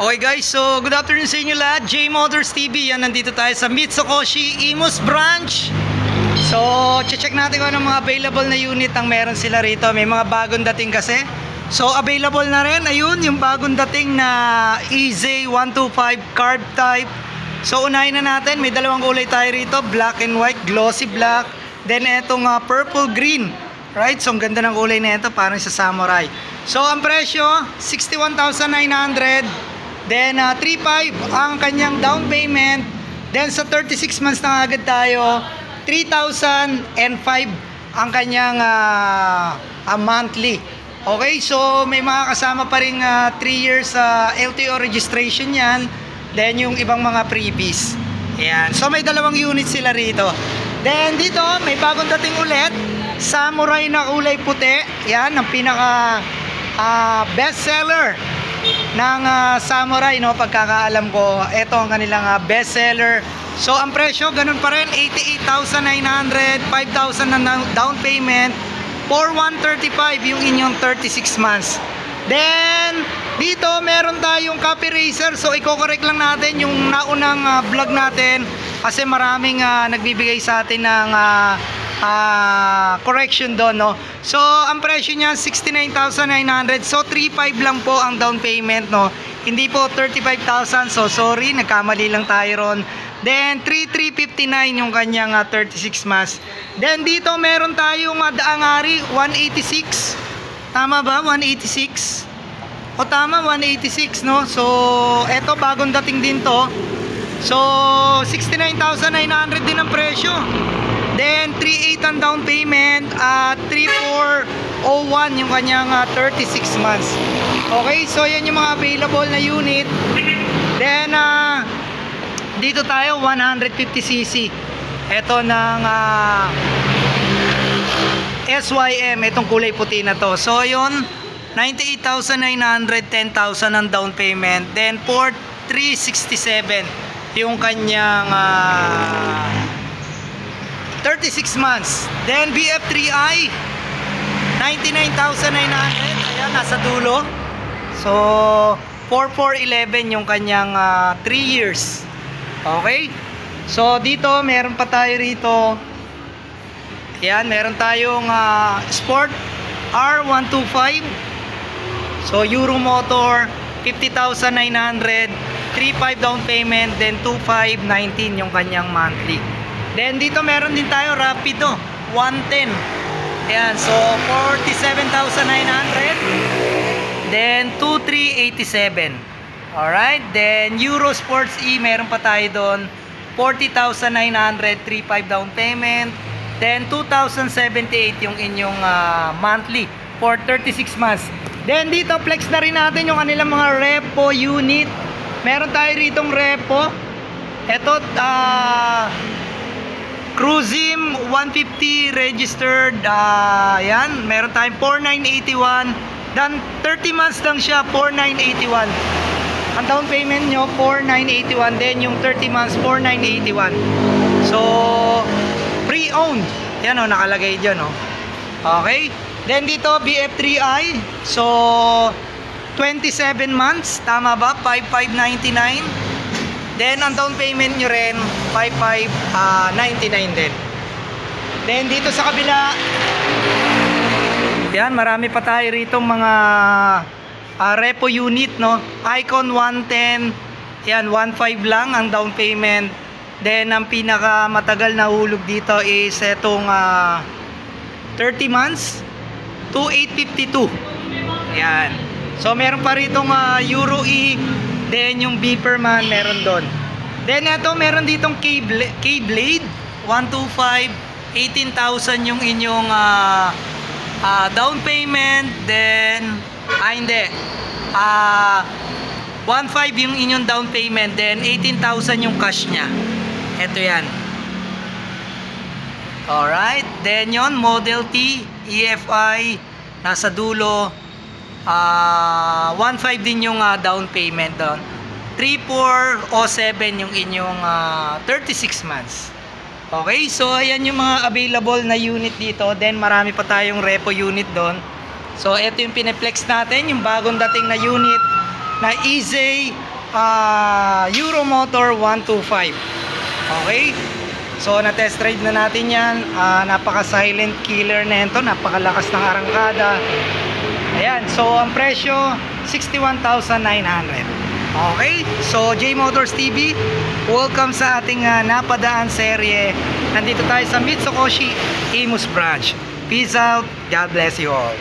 Okay guys, so good afternoon sa inyo lahat. J Motors TV, yan, nandito tayo sa Mitsukoshi Imus branch. So, check natin kung anong mga available na unit ang meron sila rito. May mga bagong dating kasi. So, available na rin, ayun, yung bagong dating na EZ125 carb type. So, unahin na natin, may dalawang kulay tayo rito, black and white, glossy black. Then, etong purple green. Right, so ang ganda ng kulay na ito, parang sa samurai. So, ang presyo, 61,900. Then 3.5 ang kanyang down payment. Then sa 36 months na agad tayo, 3,005 ang kanyang monthly. Okay, so may mga kasama pa rin 3 years LTO registration yan. Then yung ibang mga freebies. Ayan, so may dalawang units sila rito. Then dito may bagong dating ulit, samurai na kulay puti. Yan ang pinaka best seller ng samurai, no, pagkakaalam ko. Ito ang kanilang best seller. So ang presyo ganun pa rin, 88,900, 5,000 na down payment, 4,135 yung inyong 36 months. Then dito meron tayong copy racer. So i-correct lang natin yung naunang vlog natin kasi maraming nagbibigay sa atin ng correction doon, no. So ang presyo niya 69,900. So 3.5 lang po ang down payment, no. Hindi po 35,000. So sorry, nagkamali lang tayo ron. Then 3,359 yung kanyang 36 months. Then dito meron tayong daangari 186. Tama ba? 186. O tama, 186, no. So eto bagong dating din to. So 69,900 din ang presyo. Then 3.8 ang down payment at 3,401 yung kanyang 36 months. Okay, so yan yung mga available na unit. Then dito tayo 150cc. Ito ng SYM, itong kulay puti na to. So yun, 98,900, 10,000 ang down payment. Then 4,367 yung kanyang 36 months. Then BF3i 99,900. Ayan, nasa dulo. So 4,411 yung kanyang 3 years. Okay, so dito meron pa tayo rito. Ayan, meron tayong Sport R125. So Euro motor, 50,900, 3.5 down payment, then 2,519 yung kanyang monthly. Then dito meron din tayo Rapido 110. Ayan, so 47,900. Then 2,387. Alright, then Euro Sports E meron pa tayo doon, 40,900, 3.5 down payment. Then 2,078 yung inyong monthly for 36 months. Then dito flex na rin natin yung kanilang mga repo unit. Meron tayo ritong repo. Ito Cruisim 150 registered. Yan, meron tayong 4,981. Dan 30 months lang siya, 4,981. Ang down payment nyo 4,981. Then yung 30 months 4,981. So pre-owned. Yan o, nakalagay dyan o. Okay. Then dito BF3i. So 27 months. Tama ba? 5,599. Then ang down payment nyo rin 5,599 din. Then dito sa kabila, yan, marami pa tayo rito mga repo unit, no. Icon 110. Yan, 1.5 lang ang down payment. Then ang pinaka matagal na hulog dito is etong 30 months, 2,852. Yan. So meron pa ritong Euro E. Then yung beeper man meron doon. Then ito meron ditong K-Blade 125, 18,000 yung inyong down payment. Then hindi 1.5 yung inyong down payment. Then 18,000 yung cash nya. Ito yan. Alright. Then yon Model T EFI nasa dulo. 1.5 din yung down payment doon. 3,407 yung inyong 36 months. Okay, so ayan yung mga available na unit dito. Then marami pa tayong repo unit doon. So ito yung pineplex natin, yung bagong dating na unit na EZ Euromotor 125. Okay? So na-test ride na natin yan. Napaka-silent killer na ito. Napakalakas ng arangkada. Ayan. So ang presyo, 61,900. Okay? So J Motors TV, welcome sa ating napadaan serye. Nandito tayo sa Mitsukoshi Imus Branch. Peace out. God bless you all.